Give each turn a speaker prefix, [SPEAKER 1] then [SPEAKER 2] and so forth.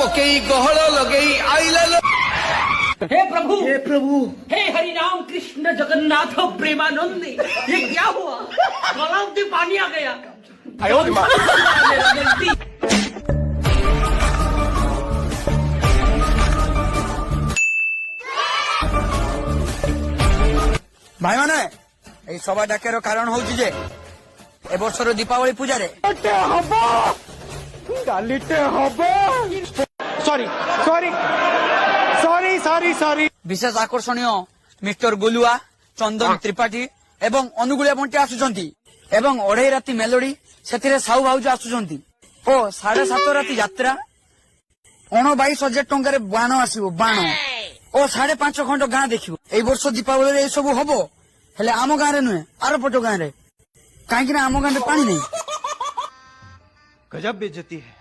[SPEAKER 1] पकई गहल लगई आइला
[SPEAKER 2] हे प्रभु हे हरि राम कृष्ण जगन्नाथ प्रेमानंदी, ये क्या हुआ? गलाव से पानी आ गया। मेरा गलती।
[SPEAKER 3] भाई माने এই সভা ডাকের কারণ হচ্ছে যে এবছর দীপাবলি পূজারে বিশেষ আকর্ষণীয় মিস্টর গুলুয়া, চন্দন ত্রিপাঠী এবং অনুগুଳିଆ বଣ୍ଟି ଆସୁଛନ୍ତି ଏବଂ 2.5 ରାତି ମେଲୋଡି, ସେଥିରେ ସାହୁ ଭାଉଜ ଆସୁଛନ୍ତି ଓ 7.5 ରାତି ଯାତ୍ରା। 22,000 ଟଙ୍କାରେ ବାଣ ଆସିବ, ବାଣ ଓ 5.5 ଖଣ୍ଡ ଗାଁ ଦେଖିବ। ଏଇ ବର୍ଷ ଦୀପାବଳିରେ ଏଇ ସବୁ ହବ, ହେଲେ ଆମ ଗାଁରେ ନୁହେଁ, ଆର ପଟ ଗାଁରେ, କାହିଁକି ନା ଆମ ଗାଁରେ ପାଣି ନାହିଁ।
[SPEAKER 4] गजब बेइज्जती है।